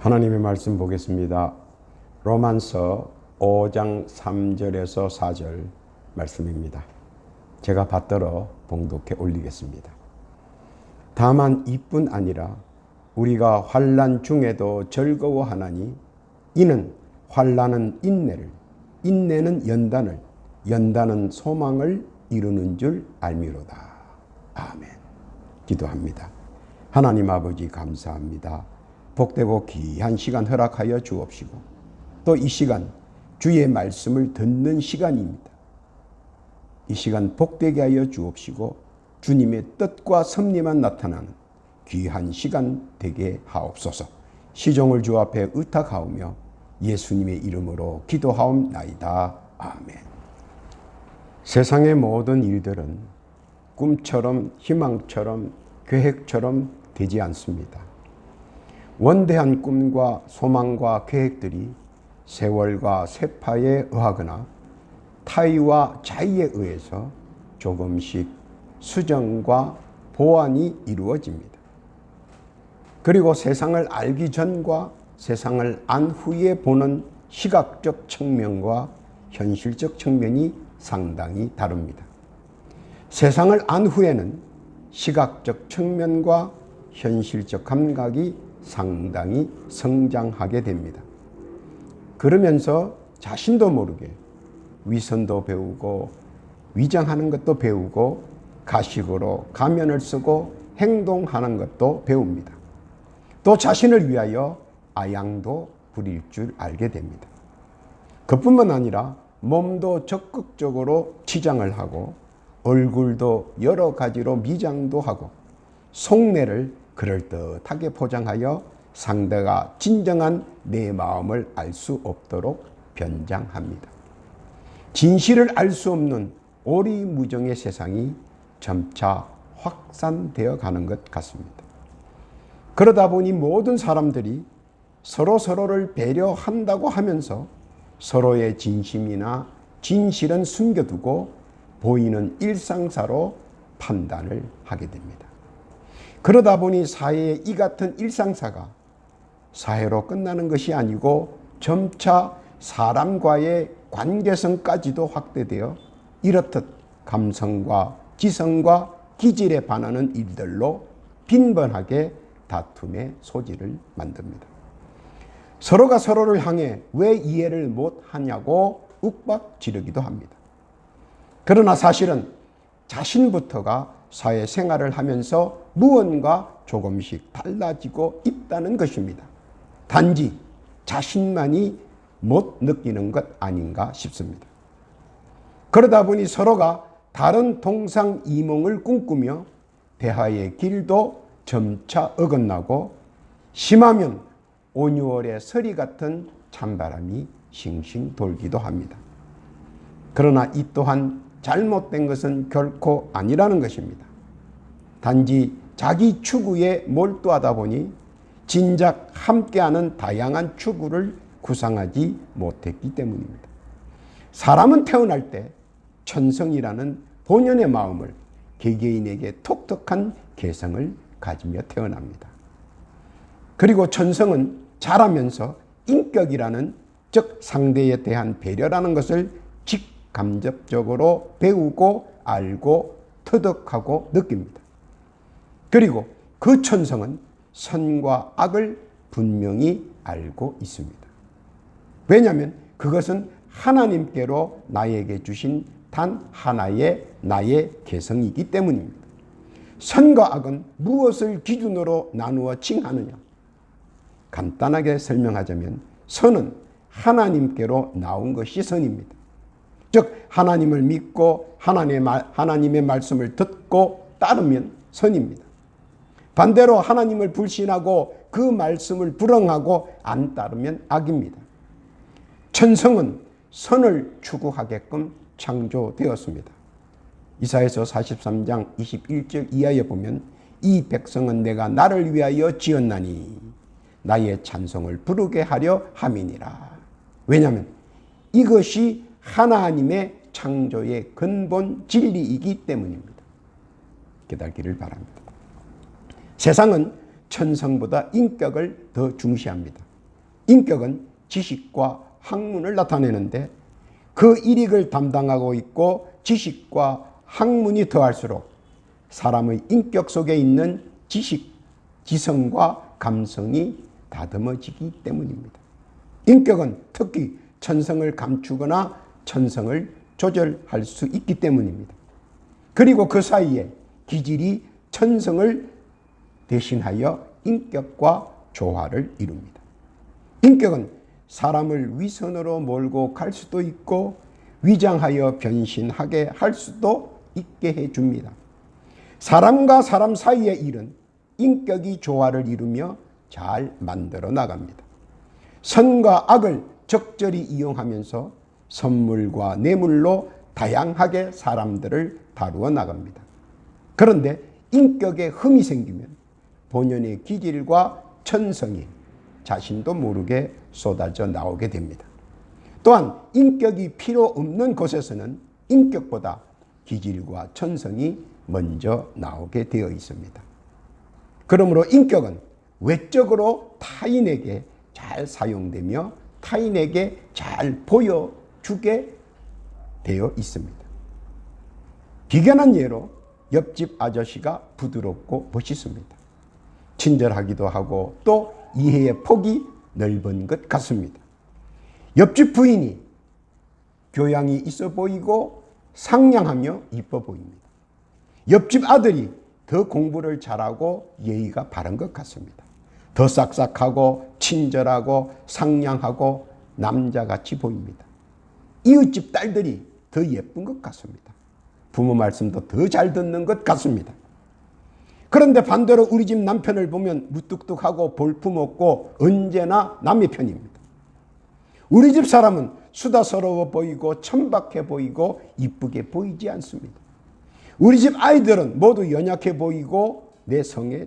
하나님의 말씀 보겠습니다. 로마서 5장 3절에서 4절 말씀입니다. 제가 받들어 봉독해 올리겠습니다. 다만 이뿐 아니라 우리가 환난 중에도 즐거워하나니 이는 환난은 인내를, 인내는 연단을, 연단은 소망을 이루는 줄 알미로다. 아멘. 기도합니다. 하나님 아버지 감사합니다. 복되고 귀한 시간 허락하여 주옵시고 또 이 시간 주의 말씀을 듣는 시간입니다. 이 시간 복되게 하여 주옵시고 주님의 뜻과 섭리만 나타나는 귀한 시간 되게 하옵소서. 시종을 주 앞에 의탁하오며 예수님의 이름으로 기도하옵나이다. 아멘. 세상의 모든 일들은 꿈처럼 희망처럼 계획처럼 되지 않습니다. 원대한 꿈과 소망과 계획들이 세월과 세파에 의하거나 타의와 자의에 의해서 조금씩 수정과 보완이 이루어집니다. 그리고 세상을 알기 전과 세상을 안 후에 보는 시각적 측면과 현실적 측면이 상당히 다릅니다. 세상을 안 후에는 시각적 측면과 현실적 감각이 상당히 성장하게 됩니다. 그러면서 자신도 모르게 위선도 배우고 위장하는 것도 배우고 가식으로 가면을 쓰고 행동하는 것도 배웁니다. 또 자신을 위하여 아양도 부릴 줄 알게 됩니다. 그뿐만 아니라 몸도 적극적으로 치장을 하고 얼굴도 여러 가지로 미장도 하고 속내를 그럴듯하게 포장하여 상대가 진정한 내 마음을 알 수 없도록 변장합니다. 진실을 알 수 없는 오리무정의 세상이 점차 확산되어 가는 것 같습니다. 그러다 보니 모든 사람들이 서로를 배려한다고 하면서 서로의 진심이나 진실은 숨겨두고 보이는 일상사로 판단을 하게 됩니다. 그러다 보니 사회의 이 같은 일상사가 사회로 끝나는 것이 아니고 점차 사람과의 관계성까지도 확대되어 이렇듯 감성과 지성과 기질에 반하는 일들로 빈번하게 다툼의 소지를 만듭니다. 서로가 서로를 향해 왜 이해를 못하냐고 윽박지르기도 합니다. 그러나 사실은 자신부터가 사회생활을 하면서 무언가 조금씩 달라지고 있다는 것입니다. 단지 자신만이 못 느끼는 것 아닌가 싶습니다. 그러다 보니 서로가 다른 동상이몽을 꿈꾸며 대화의 길도 점차 어긋나고 심하면 5, 6월의 서리 같은 찬바람이 싱싱 돌기도 합니다. 그러나 이 또한 잘못된 것은 결코 아니라는 것입니다. 단지 자기 추구에 몰두하다 보니 진작 함께하는 다양한 추구를 구상하지 못했기 때문입니다. 사람은 태어날 때 천성이라는 본연의 마음을 개개인에게 독특한 개성을 가지며 태어납니다. 그리고 천성은 자라면서 인격이라는 즉 상대에 대한 배려라는 것을 직간접적으로 배우고 알고 터득하고 느낍니다. 그리고 그 천성은 선과 악을 분명히 알고 있습니다. 왜냐하면 그것은 하나님께로 나에게 주신 단 하나의 나의 개성이기 때문입니다. 선과 악은 무엇을 기준으로 나누어 칭하느냐? 간단하게 설명하자면 선은 하나님께로 나온 것이 선입니다. 즉 하나님을 믿고 하나님의 말씀을 듣고 따르면 선입니다. 반대로 하나님을 불신하고 그 말씀을 불응하고 안 따르면 악입니다. 천성은 선을 추구하게끔 창조되었습니다. 이사야서 43장 21절 이하에 보면 이 백성은 내가 나를 위하여 지었나니 나의 찬송을 부르게 하려 함이니라. 왜냐하면 이것이 하나님의 창조의 근본 진리이기 때문입니다. 깨닫기를 바랍니다. 세상은 천성보다 인격을 더 중시합니다. 인격은 지식과 학문을 나타내는데 그 일익을 담당하고 있고 지식과 학문이 더할수록 사람의 인격 속에 있는 지식, 지성과 감성이 다듬어지기 때문입니다. 인격은 특히 천성을 감추거나 천성을 조절할 수 있기 때문입니다. 그리고 그 사이에 기질이 천성을 대신하여 인격과 조화를 이룹니다. 인격은 사람을 위선으로 몰고 갈 수도 있고 위장하여 변신하게 할 수도 있게 해줍니다. 사람과 사람 사이의 일은 인격이 조화를 이루며 잘 만들어 나갑니다. 선과 악을 적절히 이용하면서 선물과 뇌물로 다양하게 사람들을 다루어 나갑니다. 그런데 인격에 흠이 생기면 본연의 기질과 천성이 자신도 모르게 쏟아져 나오게 됩니다. 또한 인격이 필요 없는 곳에서는 인격보다 기질과 천성이 먼저 나오게 되어 있습니다. 그러므로 인격은 외적으로 타인에게 잘 사용되며 타인에게 잘 보여주게 되어 있습니다. 비견한 예로 옆집 아저씨가 부드럽고 멋있습니다. 친절하기도 하고 또 이해의 폭이 넓은 것 같습니다. 옆집 부인이 교양이 있어 보이고 상냥하며 이뻐 보입니다. 옆집 아들이 더 공부를 잘하고 예의가 바른 것 같습니다. 더 싹싹하고 친절하고 상냥하고 남자같이 보입니다. 이웃집 딸들이 더 예쁜 것 같습니다. 부모 말씀도 더 잘 듣는 것 같습니다. 그런데 반대로 우리 집 남편을 보면 무뚝뚝하고 볼품없고 언제나 남의 편입니다. 우리 집 사람은 수다스러워 보이고 천박해 보이고 이쁘게 보이지 않습니다. 우리 집 아이들은 모두 연약해 보이고 내 성에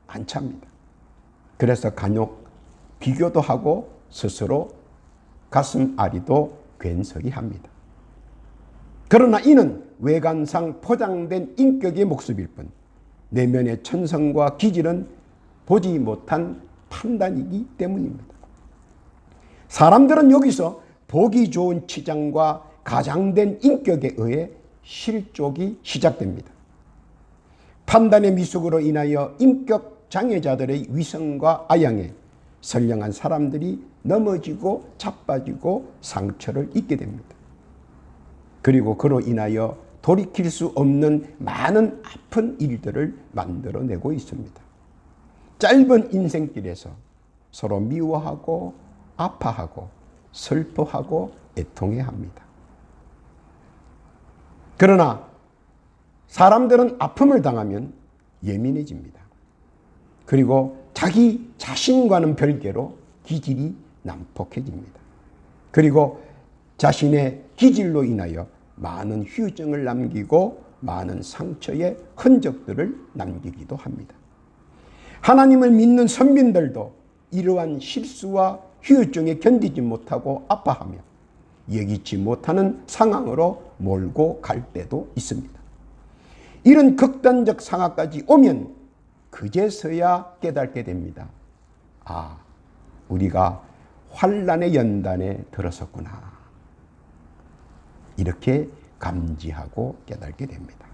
안 찹니다. 그래서 간혹 비교도 하고 스스로 가슴 아리도 괜스레 합니다. 그러나 이는 외관상 포장된 인격의 모습일 뿐 내면의 천성과 기질은 보지 못한 판단이기 때문입니다. 사람들은 여기서 보기 좋은 치장과 가장된 인격에 의해 실족이 시작됩니다. 판단의 미숙으로 인하여 인격 장애자들의 위선과 아양에 선량한 사람들이 넘어지고 자빠지고 상처를 입게 됩니다. 그리고 그로 인하여 돌이킬 수 없는 많은 아픈 일들을 만들어내고 있습니다. 짧은 인생길에서 서로 미워하고 아파하고 슬퍼하고 애통해합니다. 그러나 사람들은 아픔을 당하면 예민해집니다. 그리고 자기 자신과는 별개로 기질이 난폭해집니다. 그리고 자신의 기질로 인하여 많은 후유증을 남기고 많은 상처의 흔적들을 남기기도 합니다. 하나님을 믿는 선민들도 이러한 실수와 후유증에 견디지 못하고 아파하며 예기치 못하는 상황으로 몰고 갈 때도 있습니다. 이런 극단적 상황까지 오면 그제서야 깨닫게 됩니다. 아, 우리가 환난의 연단에 들었었구나. 이렇게 감지하고 깨닫게 됩니다.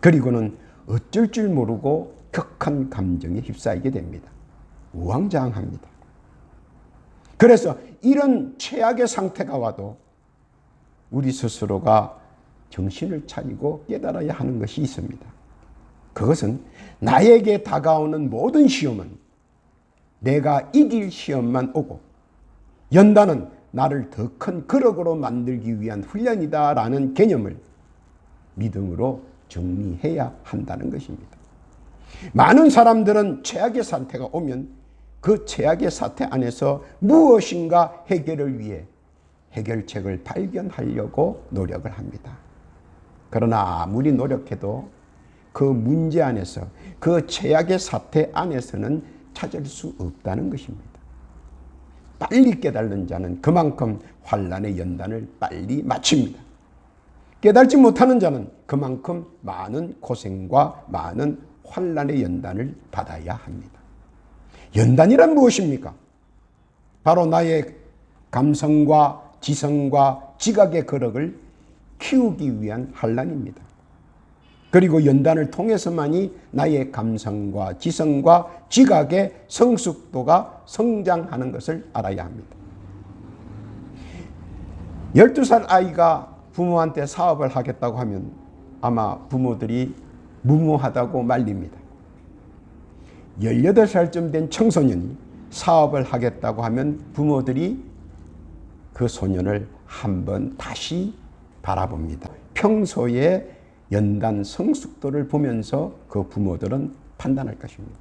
그리고는 어쩔 줄 모르고 격한 감정에 휩싸이게 됩니다. 우왕좌왕합니다. 그래서 이런 최악의 상태가 와도 우리 스스로가 정신을 차리고 깨달아야 하는 것이 있습니다. 그것은 나에게 다가오는 모든 시험은 내가 이길 시험만 오고 연단은 나를 더 큰 거룩으로 만들기 위한 훈련이다라는 개념을 믿음으로 정리해야 한다는 것입니다. 많은 사람들은 최악의 사태가 오면 그 최악의 사태 안에서 무엇인가 해결을 위해 해결책을 발견하려고 노력을 합니다. 그러나 아무리 노력해도 그 문제 안에서 그 최악의 사태 안에서는 찾을 수 없다는 것입니다. 빨리 깨달는 자는 그만큼 환난의 연단을 빨리 마칩니다. 깨달지 못하는 자는 그만큼 많은 고생과 많은 환난의 연단을 받아야 합니다. 연단이란 무엇입니까? 바로 나의 감성과 지성과 지각의 거력을 키우기 위한 환란입니다. 그리고 연단을 통해서만이 나의 감성과 지성과 지각의 성숙도가 성장하는 것을 알아야 합니다. 12살 아이가 부모한테 사업을 하겠다고 하면 아마 부모들이 무모하다고 말립니다. 18살쯤 된 청소년이 사업을 하겠다고 하면 부모들이 그 소년을 한번 다시 바라봅니다. 평소에 연단 성숙도를 보면서 그 부모들은 판단할 것입니다.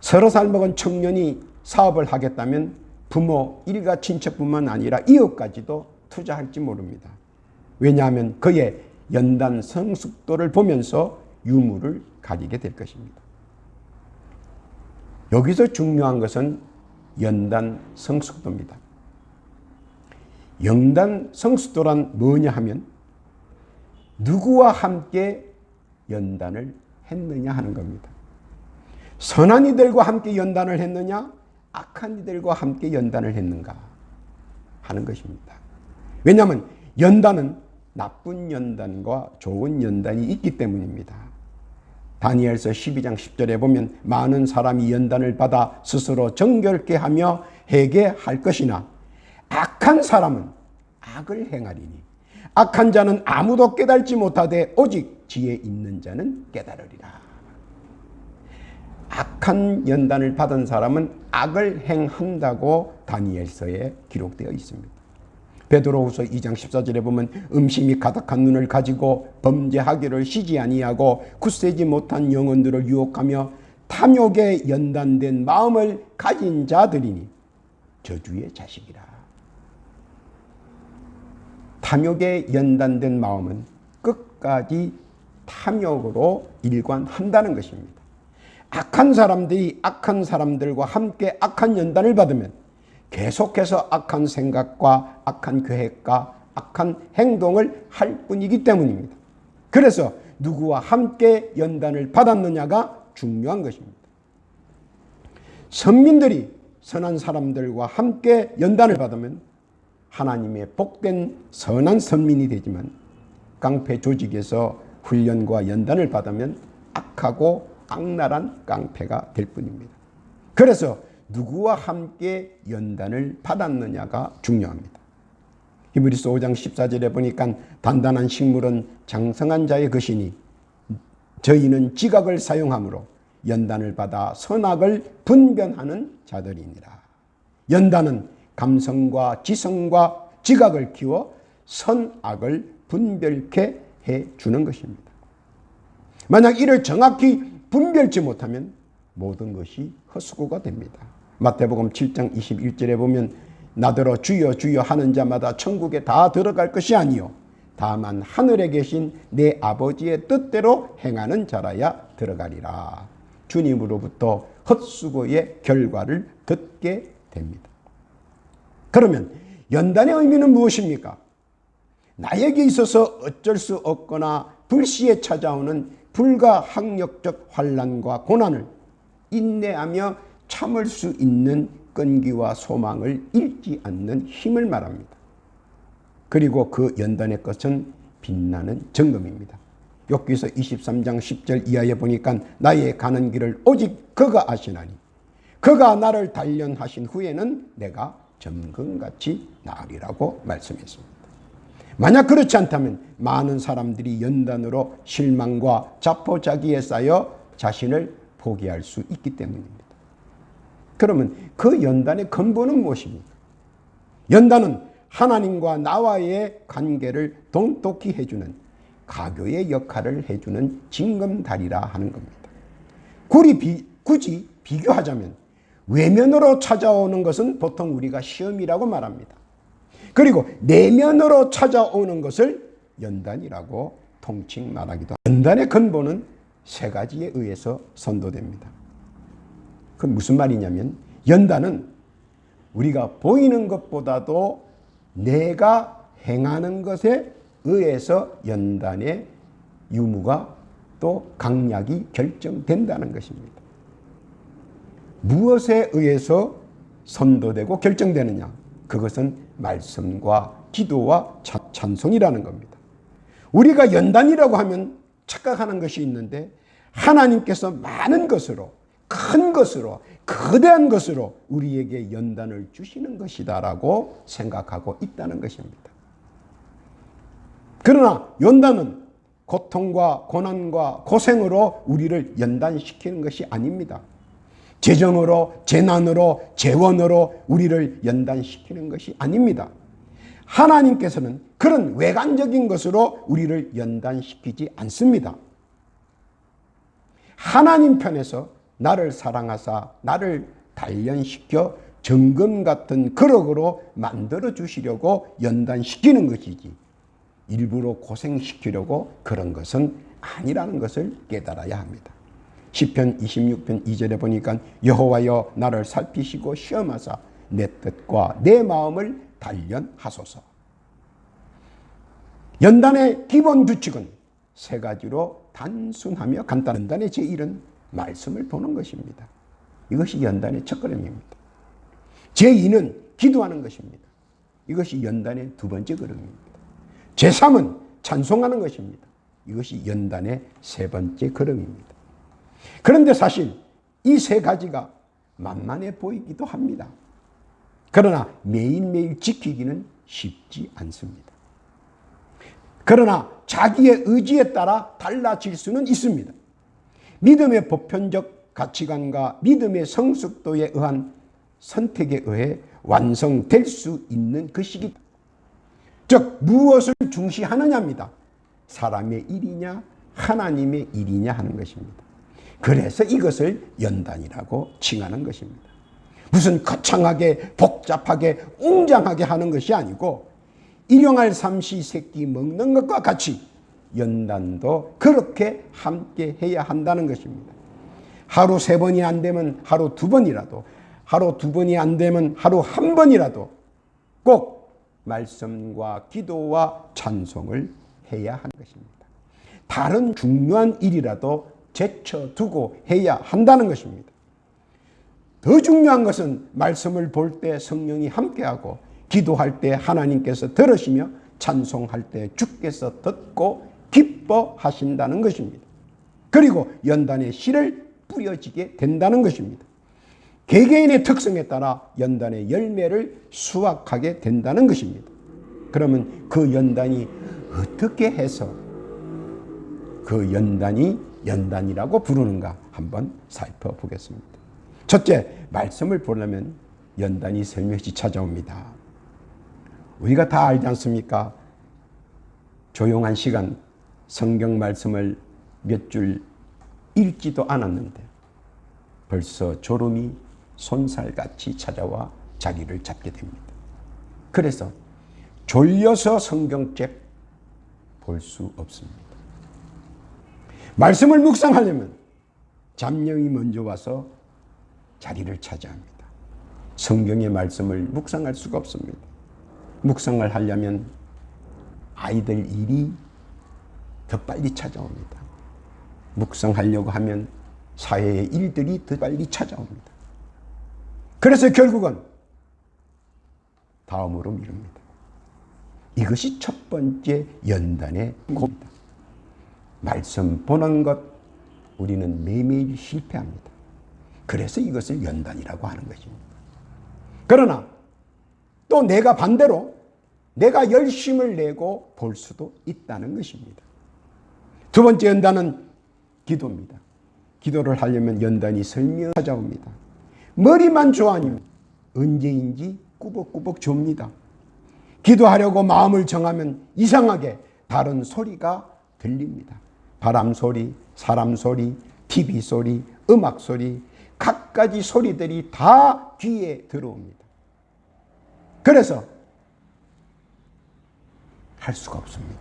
30살 먹은 청년이 사업을 하겠다면 부모, 일가 친척뿐만 아니라 이웃까지도 투자할지 모릅니다. 왜냐하면 그의 연단 성숙도를 보면서 유무를 가지게 될 것입니다. 여기서 중요한 것은 연단 성숙도입니다. 연단 성숙도란 뭐냐 하면 누구와 함께 연단을 했느냐 하는 겁니다. 선한 이들과 함께 연단을 했느냐, 악한 이들과 함께 연단을 했는가 하는 것입니다. 왜냐하면 연단은 나쁜 연단과 좋은 연단이 있기 때문입니다. 다니엘서 12장 10절에 보면 많은 사람이 연단을 받아 스스로 정결케 하며 회개할 것이나 악한 사람은 악을 행하리니 악한 자는 아무도 깨달지 못하되 오직 지혜 있는 자는 깨달으리라. 악한 연단을 받은 사람은 악을 행한다고 다니엘서에 기록되어 있습니다. 베드로후서 2장 14절에 보면 음심이 가득한 눈을 가지고 범죄하기를 쉬지 아니하고 굳세지 못한 영혼들을 유혹하며 탐욕에 연단된 마음을 가진 자들이니 저주의 자식이라. 탐욕에 연단된 마음은 끝까지 탐욕으로 일관한다는 것입니다. 악한 사람들이 악한 사람들과 함께 악한 연단을 받으면 계속해서 악한 생각과 악한 계획과 악한 행동을 할 뿐이기 때문입니다. 그래서 누구와 함께 연단을 받았느냐가 중요한 것입니다. 선민들이 선한 사람들과 함께 연단을 받으면 하나님의 복된 선한 선민이 되지만 깡패 조직에서 훈련과 연단을 받으면 악하고 악랄한 깡패가 될 뿐입니다. 그래서 누구와 함께 연단을 받았느냐가 중요합니다. 히브리서 5장 14절에 보니까 단단한 식물은 장성한 자의 것이니 저희는 지각을 사용함으로 연단을 받아 선악을 분별하는 자들이니라. 연단은 감성과 지성과 지각을 키워 선악을 분별케 해주는 것입니다. 만약 이를 정확히 분별치 못하면 모든 것이 헛수고가 됩니다. 마태복음 7장 21절에 보면 나더러 주여 주여 하는 자마다 천국에 다 들어갈 것이 아니요 다만 하늘에 계신 내 아버지의 뜻대로 행하는 자라야 들어가리라. 주님으로부터 헛수고의 결과를 듣게 됩니다. 그러면 연단의 의미는 무엇입니까? 나에게 있어서 어쩔 수 없거나 불시에 찾아오는 불가항력적 환난과 고난을 인내하며 참을 수 있는 끈기와 소망을 잃지 않는 힘을 말합니다. 그리고 그 연단의 것은 빛나는 정금입니다. 욥기서 23장 10절 이하에 보니까 나의 가는 길을 오직 그가 아시나니 그가 나를 단련하신 후에는 내가 점금같이 나으리라고 말씀했습니다. 만약 그렇지 않다면 많은 사람들이 연단으로 실망과 자포자기에 쌓여 자신을 포기할 수 있기 때문입니다. 그러면 그 연단의 근본은 무엇입니까? 연단은 하나님과 나와의 관계를 돈독히 해주는 가교의 역할을 해주는 징검다리라 하는 겁니다. 굳이 비교하자면 외면으로 찾아오는 것은 보통 우리가 시험이라고 말합니다. 그리고 내면으로 찾아오는 것을 연단이라고 통칭 말하기도 합니다. 연단의 근본은 세 가지에 의해서 선도됩니다. 그건 무슨 말이냐면 연단은 우리가 보이는 것보다도 내가 행하는 것에 의해서 연단의 유무가 또 강약이 결정된다는 것입니다. 무엇에 의해서 선도되고 결정되느냐? 그것은 말씀과 기도와 찬송이라는 겁니다. 우리가 연단이라고 하면 착각하는 것이 있는데 하나님께서 많은 것으로, 큰 것으로, 거대한 것으로 우리에게 연단을 주시는 것이다라고 생각하고 있다는 것입니다. 그러나 연단은 고통과 고난과 고생으로 우리를 연단시키는 것이 아닙니다. 재정으로, 재난으로, 재원으로 우리를 연단시키는 것이 아닙니다. 하나님께서는 그런 외관적인 것으로 우리를 연단시키지 않습니다. 하나님 편에서 나를 사랑하사 나를 단련시켜 정금 같은 거룩으로 만들어 주시려고 연단시키는 것이지 일부러 고생시키려고 그런 것은 아니라는 것을 깨달아야 합니다. 시편 26편 2절에 보니까 여호와여 나를 살피시고 시험하사 내 뜻과 내 마음을 단련하소서. 연단의 기본 규칙은 세 가지로 단순하며 간단한 연단의 제1은 말씀을 보는 것입니다. 이것이 연단의 첫 걸음입니다. 제2는 기도하는 것입니다. 이것이 연단의 두 번째 걸음입니다. 제3은 찬송하는 것입니다. 이것이 연단의 세 번째 걸음입니다. 그런데 사실 이 세 가지가 만만해 보이기도 합니다. 그러나 매일매일 지키기는 쉽지 않습니다. 그러나 자기의 의지에 따라 달라질 수는 있습니다. 믿음의 보편적 가치관과 믿음의 성숙도에 의한 선택에 의해 완성될 수 있는 것이기, 즉 무엇을 중시하느냐입니다. 사람의 일이냐 하나님의 일이냐 하는 것입니다. 그래서 이것을 연단이라고 칭하는 것입니다. 무슨 거창하게 복잡하게 웅장하게 하는 것이 아니고 일용할 삼시세끼 먹는 것과 같이 연단도 그렇게 함께 해야 한다는 것입니다. 하루 3번이 안 되면 하루 2번이라도, 하루 2번이 안 되면 하루 1번이라도 꼭 말씀과 기도와 찬송을 해야 하는 것입니다. 다른 중요한 일이라도 제쳐두고 해야 한다는 것입니다. 더 중요한 것은 말씀을 볼 때 성령이 함께하고 기도할 때 하나님께서 들으시며 찬송할 때 주께서 듣고 기뻐하신다는 것입니다. 그리고 연단의 씨를 뿌려지게 된다는 것입니다. 개개인의 특성에 따라 연단의 열매를 수확하게 된다는 것입니다. 그러면 그 연단이 어떻게 해서 그 연단이 연단이라고 부르는가 한번 살펴보겠습니다. 첫째, 말씀을 보려면 연단이 슬며시 찾아옵니다. 우리가 다 알지 않습니까? 조용한 시간 성경 말씀을 몇 줄 읽지도 않았는데 벌써 졸음이 손살같이 찾아와 자리를 잡게 됩니다. 그래서 졸려서 성경책 볼 수 없습니다. 말씀을 묵상하려면 잠령이 먼저 와서 자리를 차지합니다. 성경의 말씀을 묵상할 수가 없습니다. 묵상을 하려면 아이들 일이 더 빨리 찾아옵니다. 묵상하려고 하면 사회의 일들이 더 빨리 찾아옵니다. 그래서 결국은 다음으로 미룹니다. 이것이 첫 번째 연단의 고입니다. 말씀 보는 것 우리는 매일매일 실패합니다. 그래서 이것을 연단이라고 하는 것입니다. 그러나 또 내가 반대로 내가 열심을 내고 볼 수도 있다는 것입니다. 두 번째 연단은 기도입니다. 기도를 하려면 연단이 설며 찾아옵니다. 머리만 좋아하면 언제인지 꾸벅꾸벅 좁니다. 기도하려고 마음을 정하면 이상하게 다른 소리가 들립니다. 바람 소리, 사람 소리, TV 소리, 음악 소리, 갖가지 소리들이 다 귀에 들어옵니다. 그래서 할 수가 없습니다.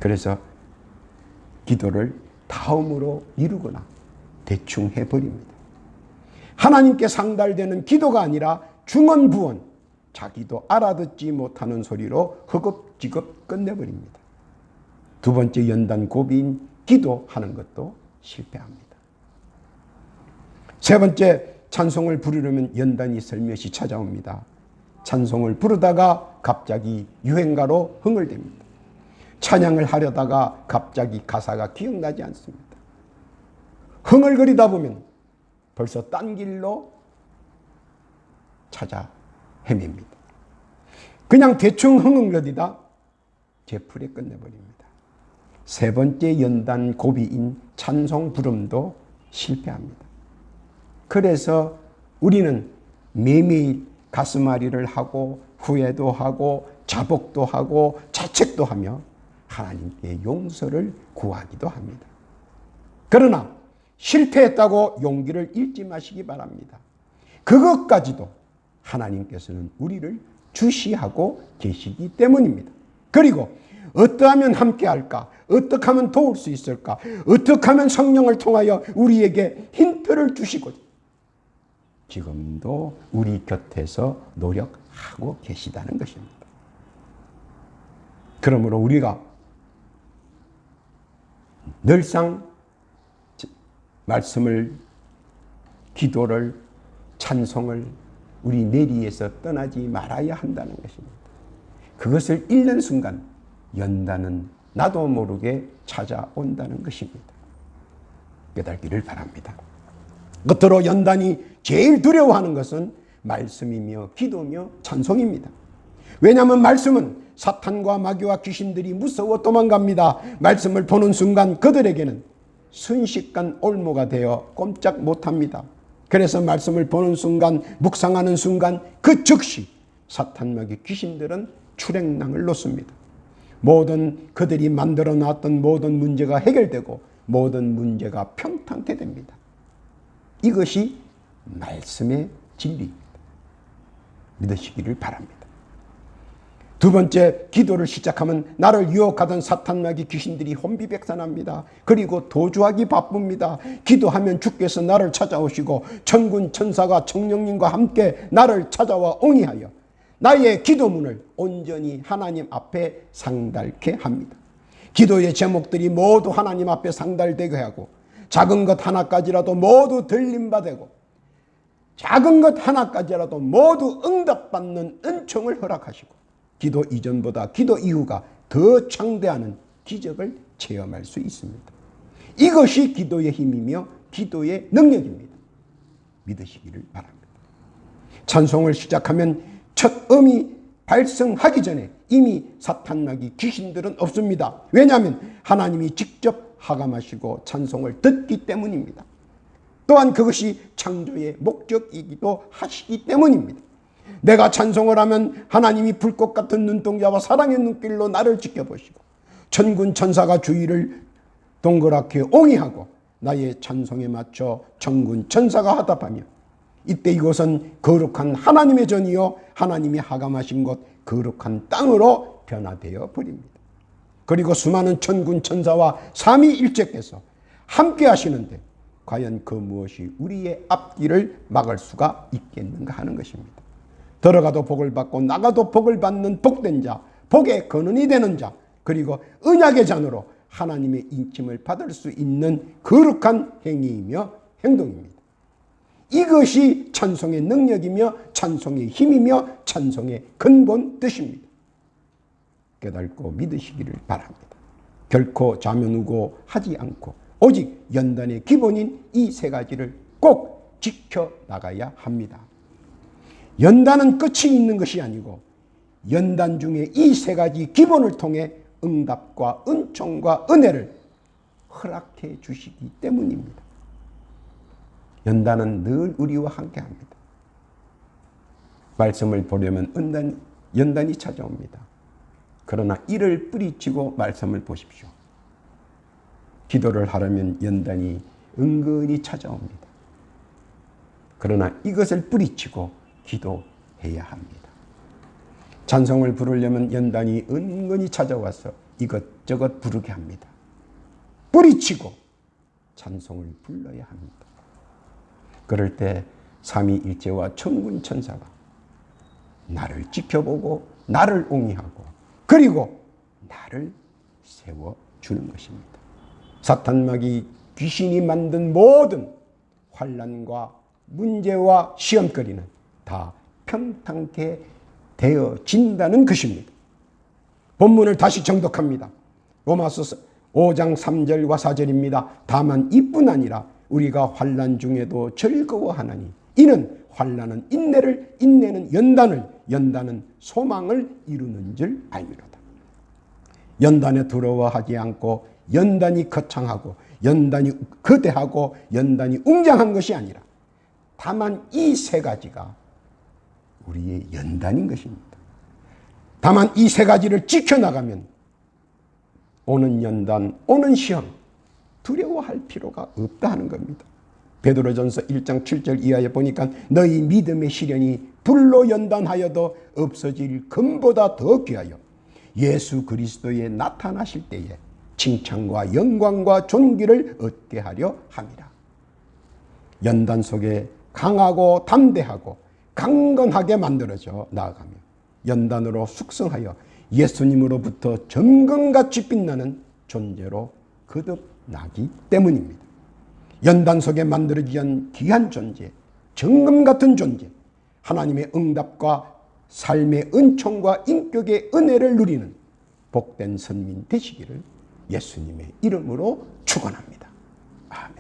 그래서 기도를 다음으로 미루거나 대충 해버립니다. 하나님께 상달되는 기도가 아니라 중언부언, 자기도 알아듣지 못하는 소리로 허겁지겁 끝내버립니다. 두 번째 연단 고비인 기도하는 것도 실패합니다. 세 번째 찬송을 부르려면 연단이 슬며시 찾아옵니다. 찬송을 부르다가 갑자기 유행가로 흥얼댑니다. 찬양을 하려다가 갑자기 가사가 기억나지 않습니다. 흥얼거리다 보면 벌써 딴 길로 찾아 헤맵니다. 그냥 대충 흥얼거리다 제풀에 끝내버립니다. 세 번째 연단 고비인 찬송 부름도 실패합니다. 그래서 우리는 매일매일 가슴앓이를 하고 후회도 하고 자복도 하고 자책도 하며 하나님께 용서를 구하기도 합니다. 그러나 실패했다고 용기를 잃지 마시기 바랍니다. 그것까지도 하나님께서는 우리를 주시하고 계시기 때문입니다. 그리고 어떠하면 함께할까? 어떻게 하면 도울 수 있을까? 어떻게 하면 성령을 통하여 우리에게 힌트를 주시고 지금도 우리 곁에서 노력하고 계시다는 것입니다. 그러므로 우리가 늘상 말씀을, 기도를, 찬송을 우리 내리에서 떠나지 말아야 한다는 것입니다. 그것을 잃는 순간 연단은 나도 모르게 찾아온다는 것입니다. 깨닫기를 바랍니다. 끝으로 연단이 제일 두려워하는 것은 말씀이며 기도며 찬송입니다. 왜냐하면 말씀은 사탄과 마귀와 귀신들이 무서워 도망갑니다. 말씀을 보는 순간 그들에게는 순식간 올무가 되어 꼼짝 못합니다. 그래서 말씀을 보는 순간, 묵상하는 순간 그 즉시 사탄, 마귀, 귀신들은 출행랑을 놓습니다. 모든 그들이 만들어 놨던 모든 문제가 해결되고 모든 문제가 평탄케 됩니다. 이것이 말씀의 진리입니다. 믿으시기를 바랍니다. 두 번째, 기도를 시작하면 나를 유혹하던 사탄, 마귀, 귀신들이 혼비백산합니다. 그리고 도주하기 바쁩니다. 기도하면 주께서 나를 찾아오시고 천군 천사가 성령님과 함께 나를 찾아와 옹이하여 나의 기도문을 온전히 하나님 앞에 상달케 합니다. 기도의 제목들이 모두 하나님 앞에 상달되게 하고 작은 것 하나까지라도 모두 들림받고 작은 것 하나까지라도 모두 응답받는 은총을 허락하시고 기도 이전보다 기도 이후가 더 창대하는 기적을 체험할 수 있습니다. 이것이 기도의 힘이며 기도의 능력입니다. 믿으시기를 바랍니다. 찬송을 시작하면 첫 음이 발성하기 전에 이미 사탄, 마귀, 귀신들은 없습니다. 왜냐하면 하나님이 직접 하감하시고 찬송을 듣기 때문입니다. 또한 그것이 창조의 목적이기도 하시기 때문입니다. 내가 찬송을 하면 하나님이 불꽃 같은 눈동자와 사랑의 눈길로 나를 지켜보시고 천군 천사가 주위를 동그랗게 옹이하고 나의 찬송에 맞춰 천군 천사가 화답하며 이때 이곳은 거룩한 하나님의 전이요 하나님이 하감하신 곳 거룩한 땅으로 변화되어 버립니다. 그리고 수많은 천군 천사와 삼위일체께서 함께 하시는데 과연 그 무엇이 우리의 앞길을 막을 수가 있겠는가 하는 것입니다. 들어가도 복을 받고 나가도 복을 받는 복된 자, 복의 근원이 되는 자, 그리고 언약의 잔으로 하나님의 인침을 받을 수 있는 거룩한 행위이며 행동입니다. 이것이 찬송의 능력이며 찬송의 힘이며 찬송의 근본 뜻입니다. 깨닫고 믿으시기를 바랍니다. 결코 자면우고 하지 않고 오직 연단의 기본인 이 세 가지를 꼭 지켜나가야 합니다. 연단은 끝이 있는 것이 아니고 연단 중에 이 세 가지 기본을 통해 응답과 은총과 은혜를 허락해 주시기 때문입니다. 연단은 늘 우리와 함께합니다. 말씀을 보려면 연단이 찾아옵니다. 그러나 이를 뿌리치고 말씀을 보십시오. 기도를 하려면 연단이 은근히 찾아옵니다. 그러나 이것을 뿌리치고 기도해야 합니다. 찬송을 부르려면 연단이 은근히 찾아와서 이것저것 부르게 합니다. 뿌리치고 찬송을 불러야 합니다. 그럴 때 삼위일체와 천군 천사가 나를 지켜보고 나를 옹이하고 그리고 나를 세워주는 것입니다. 사탄, 마귀, 귀신이 만든 모든 환난과 문제와 시험거리는 다 평탄케 되어진다는 것입니다. 본문을 다시 정독합니다. 로마서 5장 3절과 4절입니다. 다만 이뿐 아니라 우리가 환난 중에도 즐거워하나니 이는 환난은 인내를, 인내는 연단을, 연단은 소망을 이루는 줄 알미로다. 연단에 두려워하지 않고 연단이 거창하고 연단이 거대하고 연단이 웅장한 것이 아니라 다만 이 세 가지가 우리의 연단인 것입니다. 다만 이 세 가지를 지켜나가면 오는 연단, 오는 시험 두려워할 필요가 없다 하는 겁니다. 베드로전서 1장 7절 이하에 보니까 너희 믿음의 시련이 불로 연단하여도 없어질 금보다 더 귀하여 예수 그리스도에 나타나실 때에 칭찬과 영광과 존귀를 얻게 하려 함이라. 연단 속에 강하고 담대하고 강건하게 만들어져 나아가며 연단으로 숙성하여 예수님으로부터 정금같이 빛나는 존재로 거듭나기 때문입니다. 연단 속에 만들어진 귀한 존재, 정금같은 존재, 하나님의 응답과 삶의 은총과 인격의 은혜를 누리는 복된 선민 되시기를 예수님의 이름으로 축원합니다. 아멘.